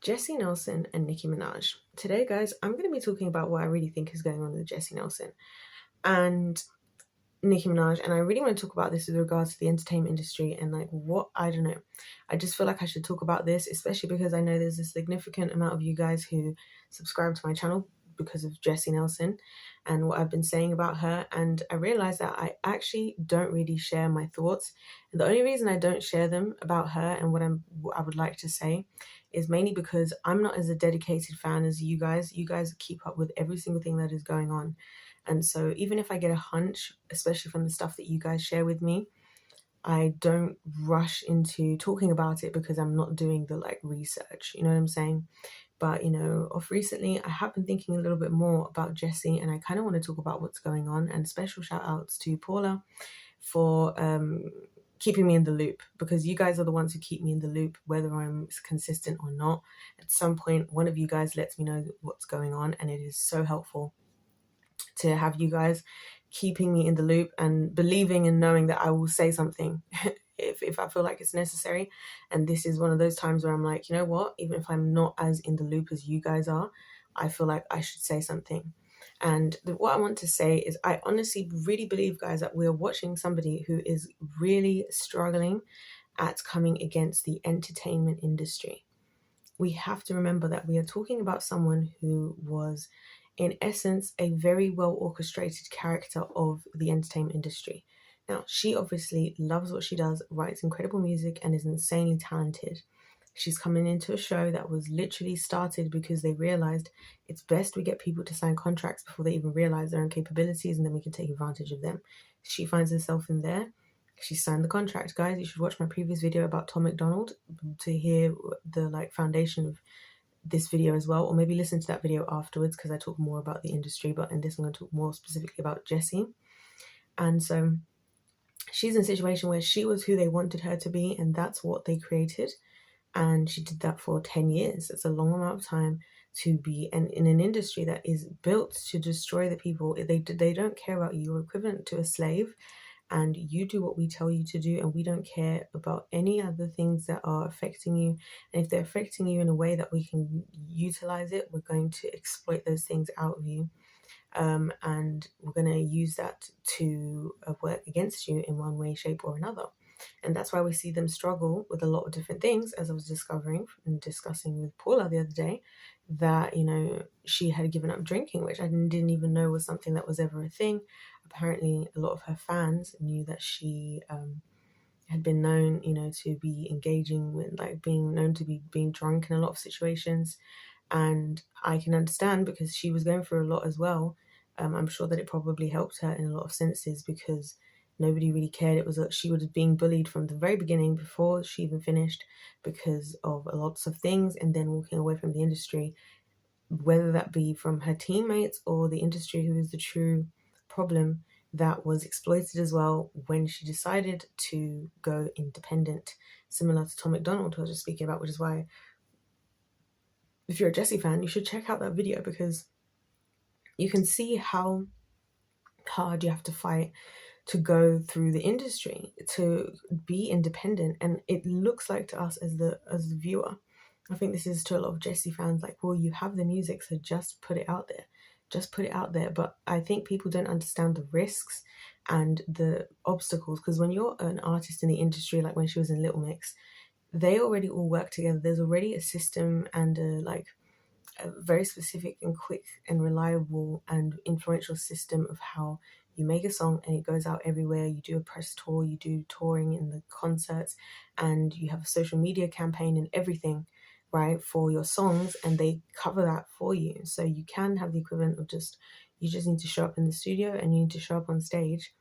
Jesy Nelson and Nicki Minaj. Today, guys, I'm going to be talking about what I really think is going on with Jesy Nelson and Nicki Minaj. And I really want to talk about this with regards to the entertainment industry and I don't know. I just feel like I should talk about this, especially because I know there's a significant amount of you guys who subscribe to my channel because of Jesy Nelson and what I've been saying about her. And I realized that I actually don't really share my thoughts. And the only reason I don't share them about her and what I would like to say is mainly because I'm not as a dedicated fan as you guys. You guys keep up with every single thing that is going on. And so even if I get a hunch, especially from the stuff that you guys share with me, I don't rush into talking about it because I'm not doing the research. You know what I'm saying? But off recently, I have been thinking a little bit more about Jesy, and I kind of want to talk about what's going on. And special shout outs to Paula for keeping me in the loop, because you guys are the ones who keep me in the loop, whether I'm consistent or not. At some point, one of you guys lets me know what's going on, and it is so helpful to have you guys keeping me in the loop and believing and knowing that I will say something if I feel like it's necessary. And this is one of those times where I'm like, you know what, even if I'm not as in the loop as you guys are, I feel like I should say something. And what I want to say is I honestly really believe, guys, that we're watching somebody who is really struggling at coming against the entertainment industry. We have to remember that we are talking about someone who was, in essence, a very well orchestrated character of the entertainment industry. Now, she obviously loves what she does, writes incredible music, and is insanely talented. She's coming into a show that was literally started because they realized it's best we get people to sign contracts before they even realize their own capabilities, and then we can take advantage of them. She finds herself in there. She signed the contract. Guys, you should watch my previous video about Tom McDonald to hear the foundation of this video as well, or maybe listen to that video afterwards because I talk more about the industry, but in this I'm going to talk more specifically about Jesy. And so she's in a situation where she was who they wanted her to be, and that's what they created. And she did that for 10 years. It's a long amount of time to be in an industry that is built to destroy the people. They don't care about you. You're equivalent to a slave, and you do what we tell you to do, and we don't care about any other things that are affecting you. And if they're affecting you in a way that we can utilize it, we're going to exploit those things out of you. And we're going to use that to work against you in one way, shape, or another. And that's why we see them struggle with a lot of different things, as I was discovering and discussing with Paula the other day, that, she had given up drinking, which I didn't even know was something that was ever a thing. Apparently, a lot of her fans knew that she had been known, to be engaging with, being known to be being drunk in a lot of situations. And I can understand because she was going through a lot as well. I'm sure that it probably helped her in a lot of senses because nobody really cared. It was that she was being bullied from the very beginning before she even finished because of lots of things, and then walking away from the industry, whether that be from her teammates or the industry, who is the true problem, that was exploited as well when she decided to go independent, similar to Tom McDonald, who I was just speaking about, which is why if you're a Jesy fan, you should check out that video because you can see how hard you have to fight to go through the industry, to be independent. And it looks like to us as the viewer, I think this is to a lot of Jesy fans, like, well, you have the music, so just put it out there. Just put it out there. But I think people don't understand the risks and the obstacles, because when you're an artist in the industry, like when she was in Little Mix, they already all work together. There's already a system and a very specific and quick and reliable and influential system of how you make a song and it goes out everywhere. You do a press tour, you do touring in the concerts, and you have a social media campaign and everything, right, for your songs, and they cover that for you. So you can have the equivalent of you just need to show up in the studio and you need to show up on stage.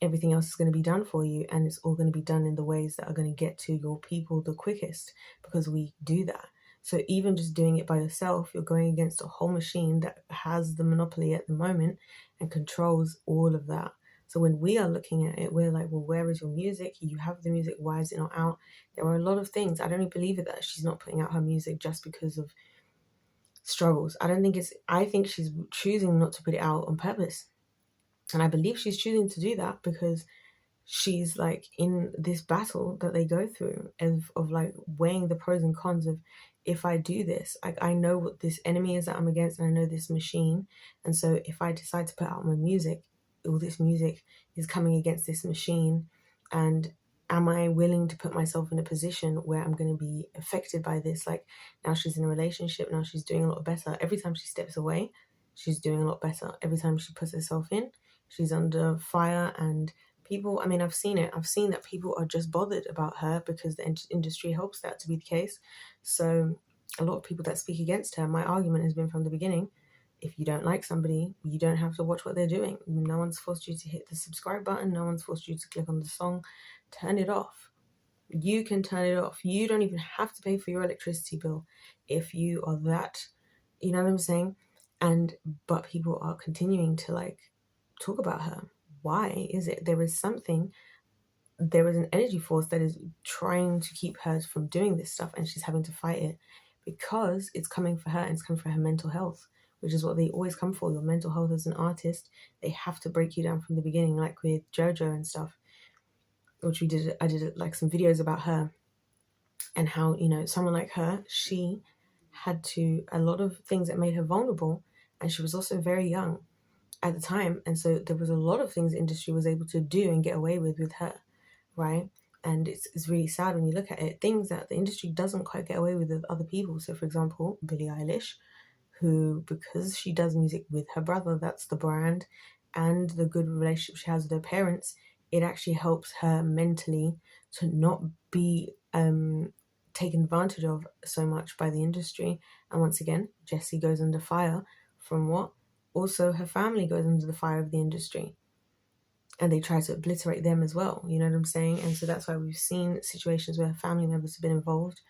Everything else is going to be done for you, and it's all going to be done in the ways that are going to get to your people the quickest, because we do that. So even just doing it by yourself, you're going against a whole machine that has the monopoly at the moment and controls all of that. So when we are looking at it, we're like, well, where is your music? You have the music, why is it not out? There are a lot of things. I don't even believe it that she's not putting out her music just because of struggles. I think she's choosing not to put it out on purpose. And I believe she's choosing to do that because she's like in this battle that they go through of like weighing the pros and cons of, if I do this, I know what this enemy is that I'm against, and I know this machine. And so if I decide to put out my music, all this music is coming against this machine. And am I willing to put myself in a position where I'm going to be affected by this? Like, now she's in a relationship, now she's doing a lot better. Every time she steps away, she's doing a lot better. Every time she puts herself in, she's under fire. And people, I mean, I've seen it. I've seen that people are just bothered about her because the industry helps that to be the case. So a lot of people that speak against her, my argument has been from the beginning, if you don't like somebody, you don't have to watch what they're doing. No one's forced you to hit the subscribe button. No one's forced you to click on the song. Turn it off. You can turn it off. You don't even have to pay for your electricity bill if you are that, you know what I'm saying? But people are continuing to like talk about her. Why is it? There is an energy force that is trying to keep her from doing this stuff, and she's having to fight it because it's coming for her, and it's coming for her mental health, which is what they always come for. Your mental health as an artist, they have to break you down from the beginning, like with JoJo and stuff, which I did like some videos about her and how, you know, someone like her, she had to, a lot of things that made her vulnerable, and she was also very young at the time. And so there was a lot of things the industry was able to do and get away with her, right? And it's really sad when you look at it, things that the industry doesn't quite get away with other people. So for example, Billie Eilish, who, because she does music with her brother, that's the brand, and the good relationship she has with her parents, it actually helps her mentally to not be taken advantage of so much by the industry. And once again, Jesy goes under fire from what? Also, her family goes under the fire of the industry, and they try to obliterate them as well. You know what I'm saying? And so that's why we've seen situations where her family members have been involved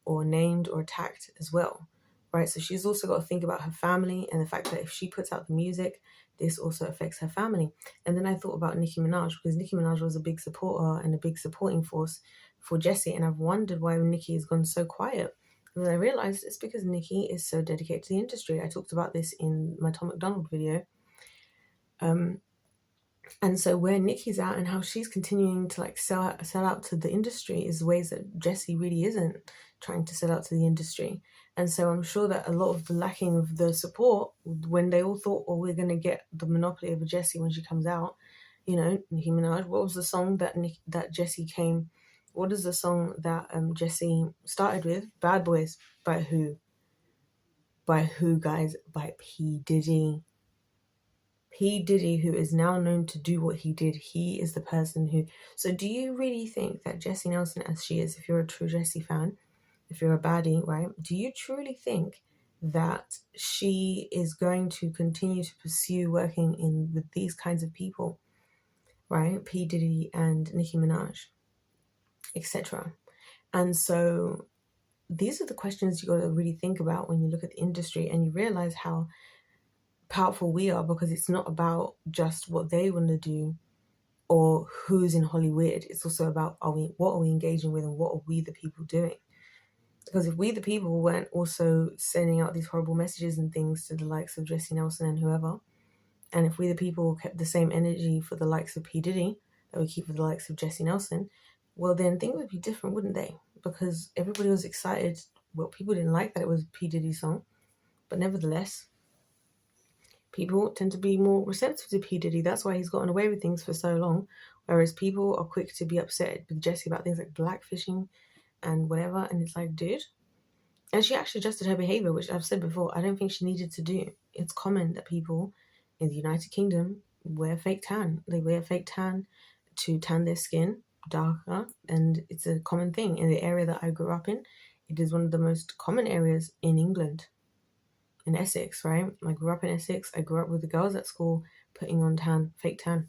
or named or attacked as well, right? So she's also got to think about her family and the fact that if she puts out the music, this also affects her family. And then I thought about Nicki Minaj, because Nicki Minaj was a big supporter and a big supporting force for Jesy, and I've wondered why Nicki has gone so quiet. And then I realized it's because Nicki is so dedicated to the industry. I talked about this in my Tom McDonald video. And so where Nicki's at and how she's continuing to like sell out to the industry is ways that Jesy really isn't trying to sell out to the industry. And so I'm sure that a lot of the lacking of the support, when they all thought, we're going to get the monopoly over Jesy when she comes out, you know, Nicki Minaj, what was the song that Jesy came, what is the song that Jesy started with? Bad Boys. By who? By who, guys? By P. Diddy. P. Diddy, who is now known to do what he did. He is the person who... So do you really think that Jesy Nelson, as she is, if you're a true Jesy fan, if you're a baddie, right, do you truly think that she is going to continue to pursue working with these kinds of people, right? P. Diddy and Nicki Minaj, etc. And so these are the questions you got to really think about when you look at the industry and you realize how powerful we are, because it's not about just what they want to do or who's in Hollywood. It's also about what are we engaging with, and what are we the people doing? Because if we the people weren't also sending out these horrible messages and things to the likes of Jesy Nelson and whoever, and if we the people kept the same energy for the likes of P. Diddy that we keep for the likes of Jesy Nelson, well then things would be different, wouldn't they? Because everybody was excited. Well, people didn't like that it was P. Diddy's song, but nevertheless, people tend to be more receptive to P. Diddy. That's why he's gotten away with things for so long. Whereas people are quick to be upset with Jesy about things like blackfishing and whatever. And it's like, dude. And she actually adjusted her behavior, which I've said before, I don't think she needed to do. It's common that people in the United Kingdom wear fake tan. They wear fake tan to tan their skin darker. And it's a common thing. In the area that I grew up in, it is one of the most common areas in England. In Essex, right? I grew up in Essex. I grew up with the girls at school putting on fake tan,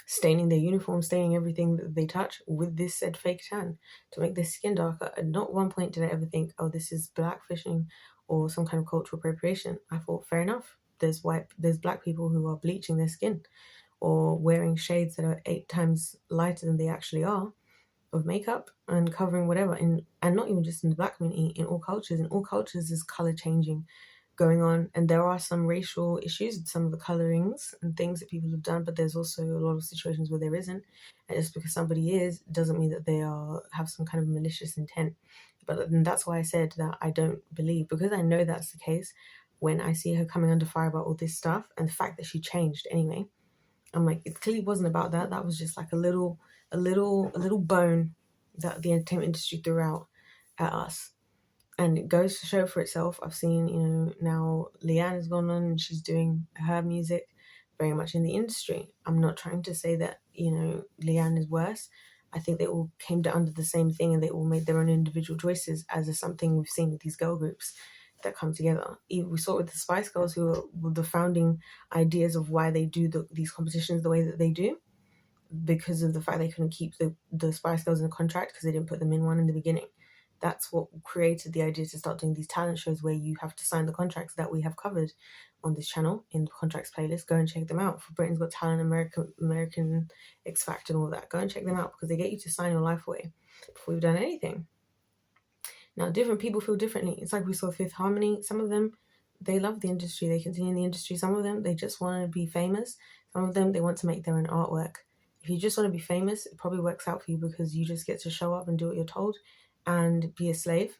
staining their uniform, staining everything that they touch with this said fake tan to make their skin darker. And not one point did I ever think, this is blackfishing or some kind of cultural appropriation. I thought, fair enough. There's black people who are bleaching their skin or wearing shades that are 8 times lighter than they actually are of makeup and covering whatever, and not even just in the black community, in all cultures. In all cultures, there's color changing going on, and there are some racial issues with some of the colorings and things that people have done, but there's also a lot of situations where there isn't. And just because somebody is doesn't mean that they have some kind of malicious intent. But that's why I said that I don't believe, because I know that's the case. When I see her coming under fire about all this stuff and the fact that she changed anyway, I'm like, it clearly wasn't about that. That was just like a little bone that the entertainment industry threw out at us. And it goes to show for itself. I've seen, now Leanne has gone on and she's doing her music very much in the industry. I'm not trying to say that, Leanne is worse. I think they all came to under the same thing and they all made their own individual choices, as is something we've seen with these girl groups that come together. We saw it with the Spice Girls, who were the founding ideas of why they do these competitions the way that they do, because of the fact they couldn't keep the Spice Girls in a contract because they didn't put them in one in the beginning. That's what created the idea to start doing these talent shows where you have to sign the contracts that we have covered on this channel in the contracts playlist. Go and check them out. For Britain's Got Talent, American X Factor and all that. Go and check them out because they get you to sign your life away before you've done anything. Now, different people feel differently. It's like we saw Fifth Harmony. Some of them, they love the industry. They continue in the industry. Some of them, they just want to be famous. Some of them, they want to make their own artwork. If you just want to be famous, it probably works out for you because you just get to show up and do what you're told and be a slave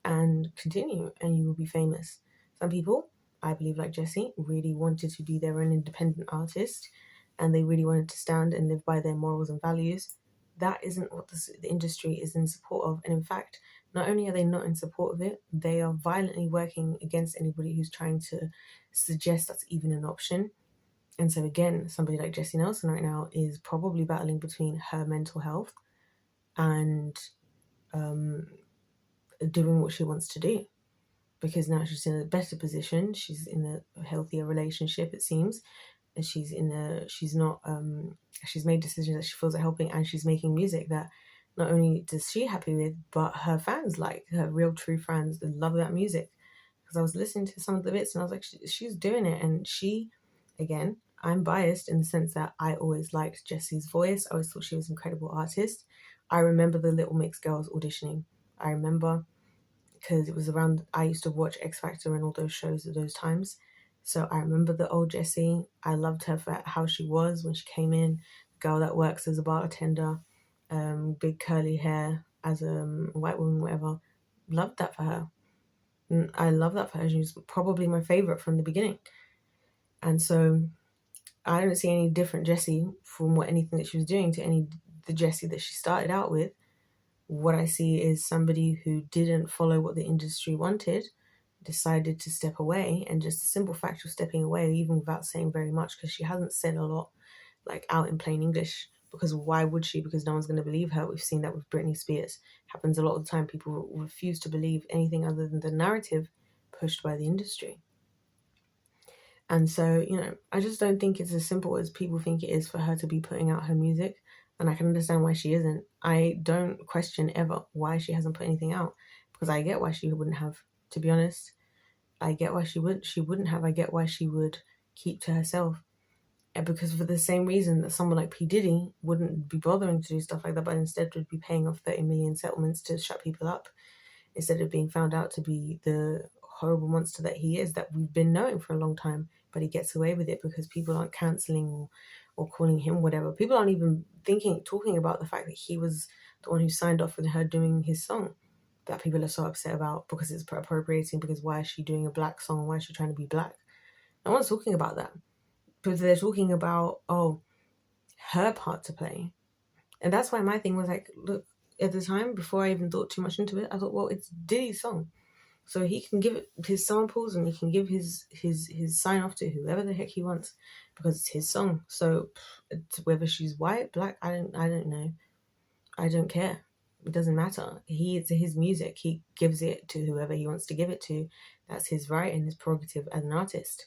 and continue, and you will be famous. Some people, I believe, like Jesy, really wanted to be their own independent artist, and they really wanted to stand and live by their morals and values. That isn't what the industry is in support of. And in fact, not only are they not in support of it, they are violently working against anybody who's trying to suggest that's even an option. And so again, somebody like Jesy Nelson right now is probably battling between her mental health and doing what she wants to do, because now she's in a better position. She's in a healthier relationship, it seems, and she's made decisions that she feels are helping, and she's making music that not only does she happy with, but her fans like, her real true fans love that music. Because I was listening to some of the bits and I was like, she's doing it. And she, again, I'm biased in the sense that I always liked Jessy's voice. I always thought she was an incredible artist. I remember the Little Mix girls auditioning. I remember because it was around, I used to watch X Factor and all those shows at those times. So I remember the old Jesy. I loved her for how she was when she came in. The girl that works as a bartender, big curly hair as a white woman, whatever. Loved that for her. And I love that for her. She was probably my favorite from the beginning. And so I don't see any different Jesy from anything that she was doing to the Jesy that she started out with. What I see is somebody who didn't follow what the industry wanted, decided to step away, and just the simple fact of stepping away, even without saying very much, because she hasn't said a lot, like out in plain English, because why would she? Because no one's going to believe her. We've seen that with Britney Spears. Happens a lot of the time. People refuse to believe anything other than the narrative pushed by the industry. And so, I just don't think it's as simple as people think it is for her to be putting out her music. And I can understand why she isn't. I don't question ever why she hasn't put anything out, because I get why she wouldn't have, to be honest. I get why she wouldn't have. I get why she would keep to herself. And because for the same reason that someone like P. Diddy wouldn't be bothering to do stuff like that, but instead would be paying off 30 million settlements to shut people up, instead of being found out to be the horrible monster that he is, that we've been knowing for a long time. But he gets away with it because people aren't cancelling or calling him whatever. People aren't even talking about the fact that he was the one who signed off with her doing his song that people are so upset about because it's appropriating, because why is she doing a black song? Why is she trying to be black? No one's talking about that. But they're talking about, her part to play. And that's why my thing was like, look, at the time, before I even thought too much into it, I thought, well, it's Diddy's song. So he can give his samples and he can give his sign off to whoever the heck he wants, because it's his song. So whether she's white, black, I don't know. I don't care. It doesn't matter. It's his music. He gives it to whoever he wants to give it to. That's his right and his prerogative as an artist.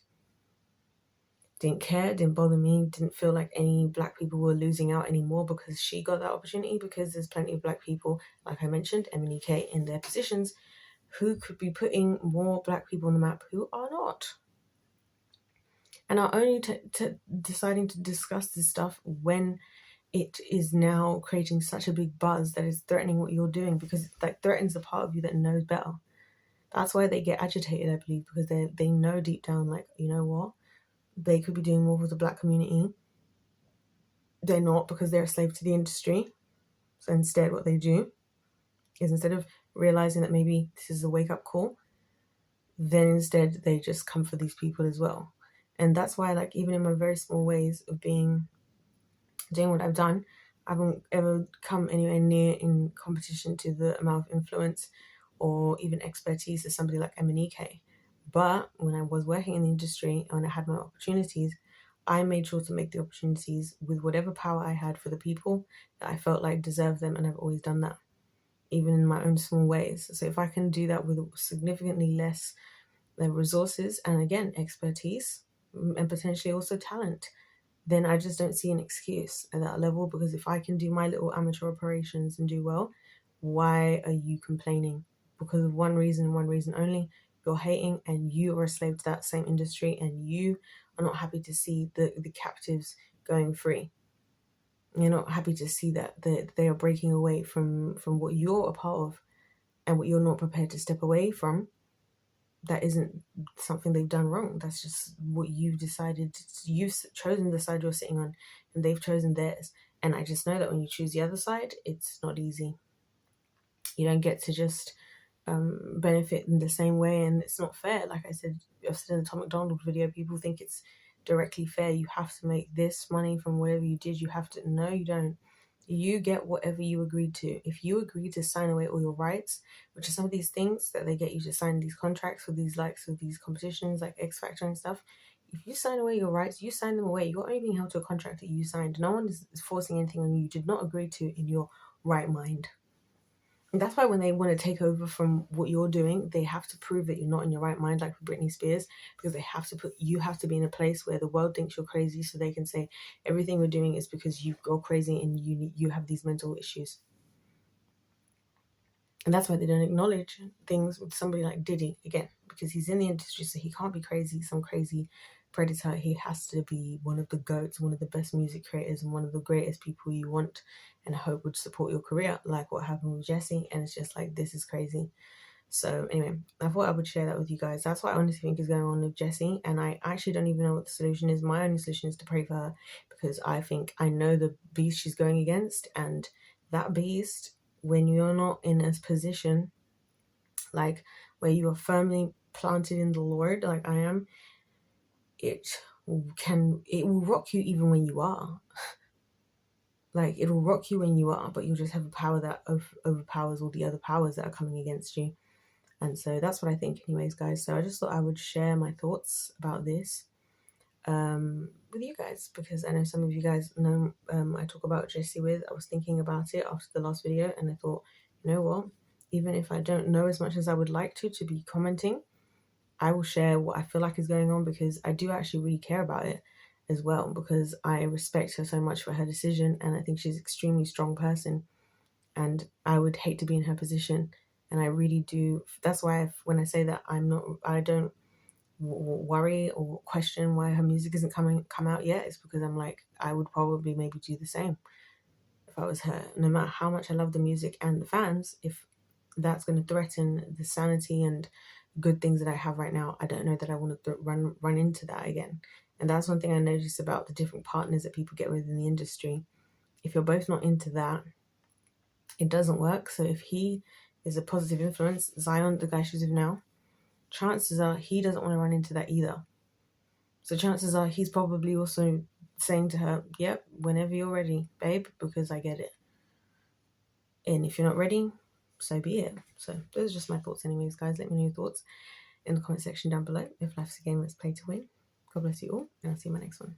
Didn't care, didn't bother me, didn't feel like any black people were losing out anymore because she got that opportunity, because there's plenty of black people, like I mentioned, MNEK, in their positions, who could be putting more black people on the map who are not. And are only deciding to discuss this stuff when it is now creating such a big buzz that is threatening what you're doing, because it threatens the part of you that knows better. That's why they get agitated, I believe, because they know deep down, like, you know what, they could be doing more for the black community. They're not, because they're a slave to the industry. So instead, what they do is, instead of realizing that maybe this is a wake-up call, then instead they just come for these people as well. And that's why, like, even in my very small ways of doing what I've done, I haven't ever come anywhere near in competition to the amount of influence or even expertise as somebody like Emanike. But when I was working in the industry and I had my opportunities, I made sure to make the opportunities with whatever power I had for the people that I felt like deserved them, and I've always done that, even in my own small ways. So if I can do that with significantly less resources and, again, expertise, and potentially also talent, then I just don't see an excuse at that level. Because if I can do my little amateur operations and do well, why are you complaining? Because of one reason, one reason only: you're hating, and you are a slave to that same industry, and you are not happy to see the captives going free. You're not happy to see that they are breaking away from what you're a part of, and what you're not prepared to step away from. That isn't something they've done wrong. That's just what you've decided. You've chosen the side you're sitting on, and they've chosen theirs. And I just know that when you choose the other side, it's not easy. You don't get to just benefit in the same way, and it's not fair. Like I've said in the Tom McDonald video, people think it's directly fair. You have to make this money from whatever you did. You have to. No, you don't. You get whatever you agreed to. If you agreed to sign away all your rights, which are some of these things that they get you to sign these contracts for these these competitions like X Factor and stuff. If you sign away your rights, you sign them away. You're only being held to a contract that you signed. No one is forcing anything on you. You did not agree to in your right mind. And that's why when they want to take over from what you're doing, they have to prove that you're not in your right mind, like with Britney Spears, because you have to be in a place where the world thinks you're crazy, so they can say everything we're doing is because you go crazy and you have these mental issues. And that's why they don't acknowledge things with somebody like Diddy, again, because he's in the industry, so he can't be crazy, some crazy predator. He has to be one of the GOATs, one of the best music creators, and one of the greatest people you want and hope would support your career, like what happened with Jesy. And it's just like, this is crazy. So anyway, I thought I would share that with you guys. That's what I honestly think is going on with Jesy, and I actually don't even know what the solution is. My only solution is to pray for her, because I know the beast she's going against, and that beast, when you're not in a position like where you are firmly planted in the Lord, like I am, it will rock you even when you are. Like, it'll rock you when you are, but you'll just have a power that overpowers all the other powers that are coming against you. And so that's what I think anyways, guys. So I just thought I would share my thoughts about this with you guys, because I know some of you guys know I talk about Jesy with. I was thinking about it after the last video, and I thought, you know what? Even if I don't know as much as I would like to be commenting, I will share what I feel like is going on, because I do actually really care about it as well, because I respect her so much for her decision, and I think she's an extremely strong person, and I would hate to be in her position. And I really do. That's why when I say that I don't worry or question why her music isn't come out yet, it's because I'm like, I would probably maybe do the same if I was her. No matter how much I love the music and the fans, if that's going to threaten the sanity and good things that I have right now, I don't know that I want to run into that again. And that's one thing I noticed about the different partners that people get with in the industry. If you're both not into that, it doesn't work. So if he is a positive influence, Zion, the guy she's with now, chances are he doesn't want to run into that either. So chances are he's probably also saying to her, yep, whenever you're ready, babe, because I get it. And if you're not ready, so be it. So those are just my thoughts anyways, guys. Let me know your thoughts in the comment section down below. If life's a game, let's play to win. God bless you all, and I'll see you in my next one.